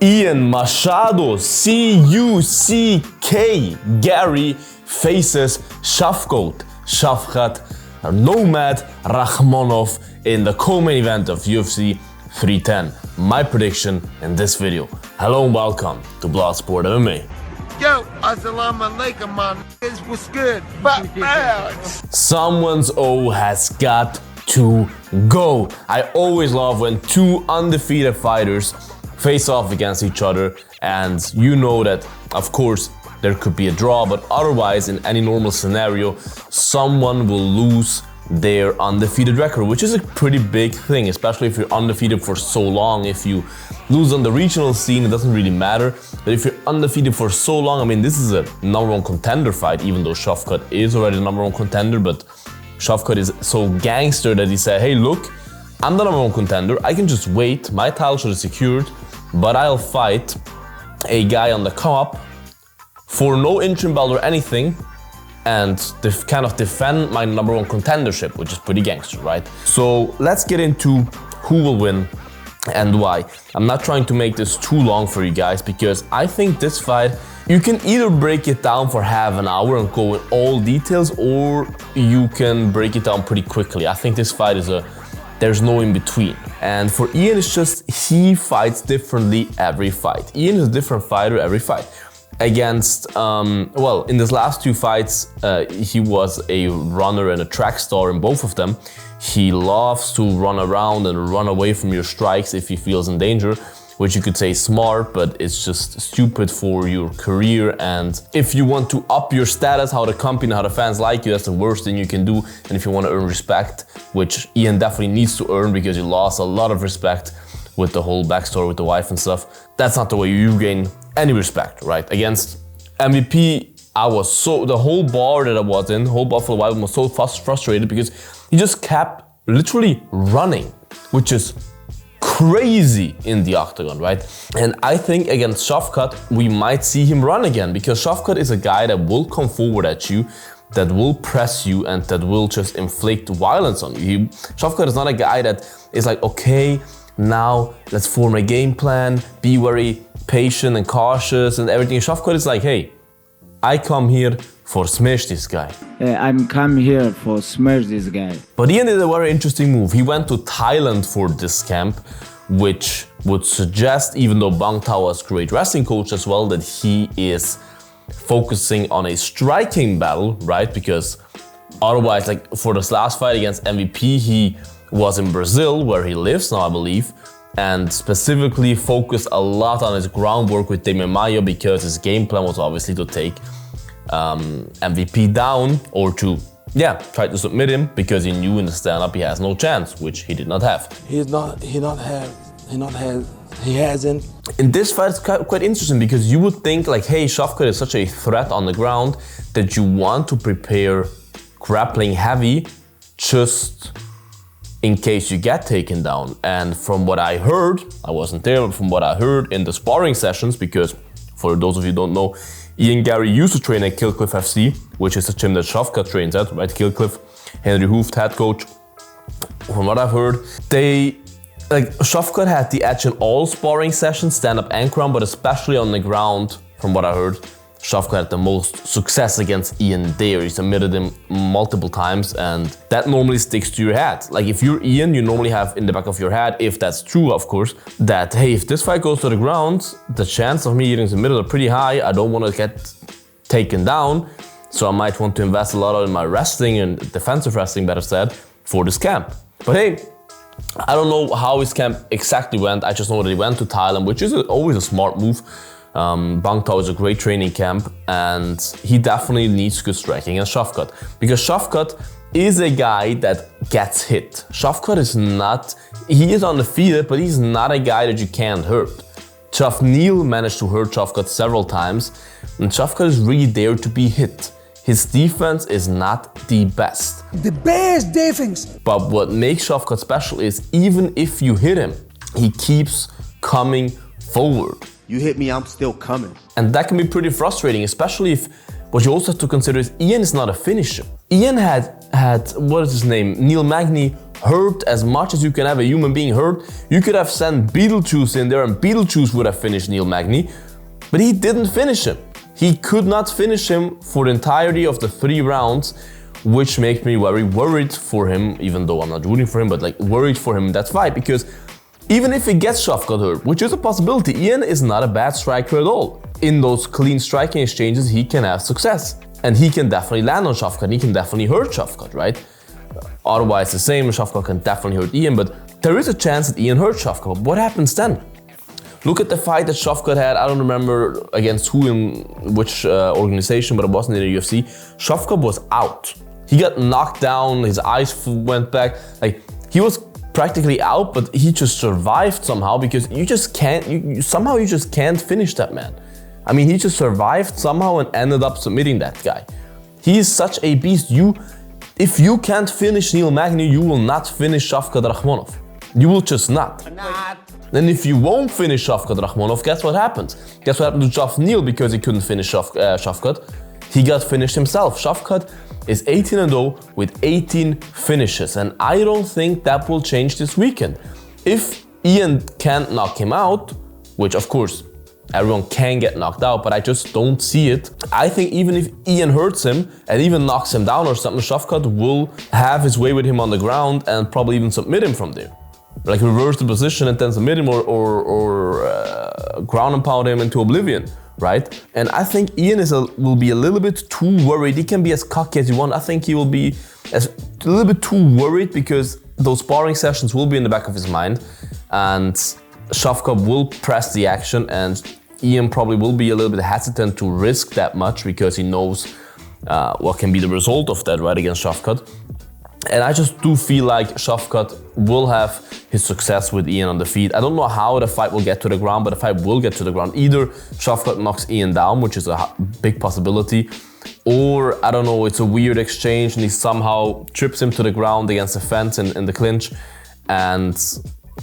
Ian Machado, C-U-C-K, Garry faces Shavkat Rakhmonov in the co-main event of UFC 310. My prediction in this video. Hello and welcome to Bloodsport MMA. Yo, assalamu alaikum, my niggas, what's good? Someone's O has got to go. I always love when two undefeated fighters face off against each other, and you know that, of course, there could be a draw, but otherwise, in any normal scenario, someone will lose their undefeated record, which is a pretty big thing, especially if you're undefeated for so long. If you lose on the regional scene, it doesn't really matter, but if you're undefeated for so long, I mean, this is a #1 contender fight, even though Shavkat is already the #1 contender, but Shavkat is so gangster that he said, hey, look, I'm the #1 contender, I can just wait, my title shot is secured, but I'll fight a guy on the come-up for no interim belt or anything, and kind of defend my #1 contendership, which is pretty gangster, right? So let's get into who will win and why. I'm not trying to make this too long for you guys, because I think this fight, you can either break it down for half an hour and go in all details, or you can break it down pretty quickly. I think this fight is there's no in between. And for Ian, it's just he fights differently every fight. Ian is a different fighter every fight. Against, well, in his last two fights, he was a runner and a track star in both of them. He loves to run around and run away from your strikes if he feels in danger, which you could say is smart, but it's just stupid for your career. And if you want to up your status, how the company, how the fans like you, that's the worst thing you can do. And if you want to earn respect, which Ian definitely needs to earn because he lost a lot of respect with the whole backstory with the wife and stuff, that's not the way you gain any respect, right? Against MVP, I was the whole bar that I was in, whole Buffalo Wild was so frustrated because he just kept literally running, which is crazy in the octagon, right? And I think against Shavkat, we might see him run again, because Shavkat is a guy that will come forward at you, that will press you, and that will just inflict violence on you. Shavkat is not a guy that is like, okay, now let's form a game plan, be very patient and cautious and everything. Shavkat is like, hey, I come here for smash this guy. I'm come here for smash this guy. But Ian did a very interesting move. He went to Thailand for this camp, which would suggest, even though Bang Tao was a great wrestling coach as well, that he is focusing on a striking battle, right? Because otherwise, like for this last fight against MVP, he was in Brazil, where he lives now, I believe, and specifically focused a lot on his groundwork with MMA, because his game plan was obviously to take MVP down, or to, try to submit him, because he knew in the stand-up he has no chance, which he did not have. He hasn't. In this fight, it's quite interesting, because you would think like, hey, Shavkat is such a threat on the ground that you want to prepare grappling heavy just in case you get taken down. And from what I heard, I wasn't there, but from what I heard in the sparring sessions, because for those of you who don't know, Ian Garry used to train at Killcliff FC, which is the gym that Shavkat trains at, right? Killcliff, Henry Hooft, head coach. From what I've heard, Shavkat had the edge in all sparring sessions, stand-up and ground, but especially on the ground, from what I heard, Shavkat had the most success against Ian there. He submitted him multiple times, and that normally sticks to your head. Like if you're Ian, you normally have in the back of your head, if that's true, of course, that hey, if this fight goes to the ground, the chance of me getting submitted are pretty high. I don't want to get taken down, so I might want to invest a lot in my wrestling and defensive wrestling, better said, for this camp. But hey, I don't know how his camp exactly went. I just know that he went to Thailand, which is always a smart move. Bang Tao is a great training camp, and he definitely needs good striking against Shavkat, because Shavkat is a guy that gets hit. Shavkat is not, he is undefeated, but he's not a guy that you can't hurt. Chav Neal managed to hurt Shavkat several times, and Shavkat is really there to be hit. His defense is not the best. The best defense! But what makes Shavkat special is, even if you hit him, he keeps coming forward. You hit me, I'm still coming. And that can be pretty frustrating, especially if what you also have to consider is Ian is not a finisher. Ian had what is his name, Neil Magny, hurt as much as you can have a human being hurt. You could have sent Beetlejuice in there and Beetlejuice would have finished Neil Magny, but he didn't finish him. He could not finish him for the entirety of the 3 rounds, which makes me very worried for him, even though I'm not rooting for him, but like worried for him in that fight, because even if he gets Shavkat hurt, which is a possibility, Ian is not a bad striker at all. In those clean striking exchanges, he can have success. And he can definitely land on Shavkat, he can definitely hurt Shavkat, right? Otherwise, the same, Shavkat can definitely hurt Ian, but there is a chance that Ian hurts Shavkat. But what happens then? Look at the fight that Shavkat had, I don't remember against who in which organization, but it wasn't in the UFC. Shavkat was out. He got knocked down, his eyes went back, like he was practically out, but he just survived somehow, because you just can't, somehow you just can't finish that man. I mean, he just survived somehow and ended up submitting that guy. He is such a beast. If you can't finish Neil Magny, you will not finish Shavkat Rakhmonov. You will just not. Then if you won't finish Shavkat Rakhmonov, guess what happens? Guess what happened to Jaf Neal because he couldn't finish Shavkat? He got finished himself. Shavkat is 18-0 with 18 finishes, and I don't think that will change this weekend. If Ian can't knock him out, which of course everyone can get knocked out, but I just don't see it. I think even if Ian hurts him and even knocks him down or something, Shavkat will have his way with him on the ground and probably even submit him from there. Like reverse the position and then submit him or ground and pound him into oblivion, right? And I think Ian will be a little bit too worried. He can be as cocky as you want. I think he will be a little bit too worried because those sparring sessions will be in the back of his mind, and Shavkat will press the action, and Ian probably will be a little bit hesitant to risk that much because he knows what can be the result of that, right, against Shavkat. And I just do feel like Shavkat will have his success with Ian on the feet. I don't know how the fight will get to the ground, but the fight will get to the ground. Either Shavkat knocks Ian down, which is a big possibility, or I don't know, it's a weird exchange and he somehow trips him to the ground against the fence in the clinch. And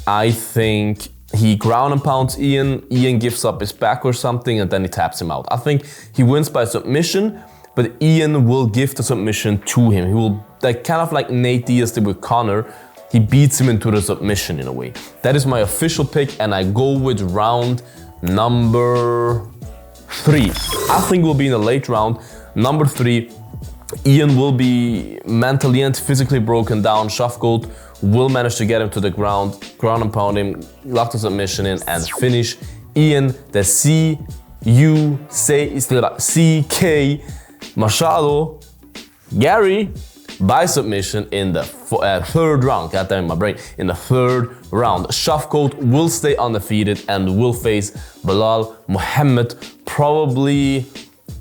I think he ground and pounds Ian, Ian gives up his back or something, and then he taps him out. I think he wins by submission, but Ian will give the submission to him. He will, like kind of like Nate Diaz did with Conor, he beats him into the submission in a way. That is my official pick, and I go with round number 3. I think we'll be in the late round. Number 3, Ian will be mentally and physically broken down. Shavkat will manage to get him to the ground and pound him, lock the submission in, and finish Ian, the CK Machado Garry by submission in the 3rd round. God damn, my brain. In the 3rd round, Shavkat will stay undefeated and will face Belal Muhammad probably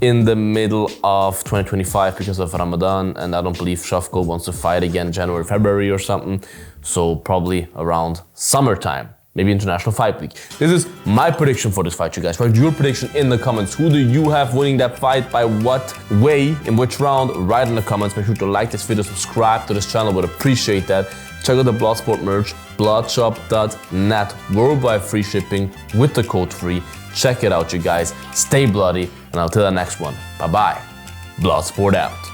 in the middle of 2025 because of Ramadan, and I don't believe Shavkat wants to fight again January, February or something, so probably around summertime, maybe International Fight Week. This is my prediction for this fight, you guys. Write your prediction in the comments. Who do you have winning that fight? By what way? In which round? Write in the comments. Make sure to like this video, subscribe to this channel, would appreciate that. Check out the Bloodsport merch, bloodshop.net, worldwide free shipping with the code FREE. Check it out, you guys. Stay bloody, and until the next one, bye-bye. Bloodsport out.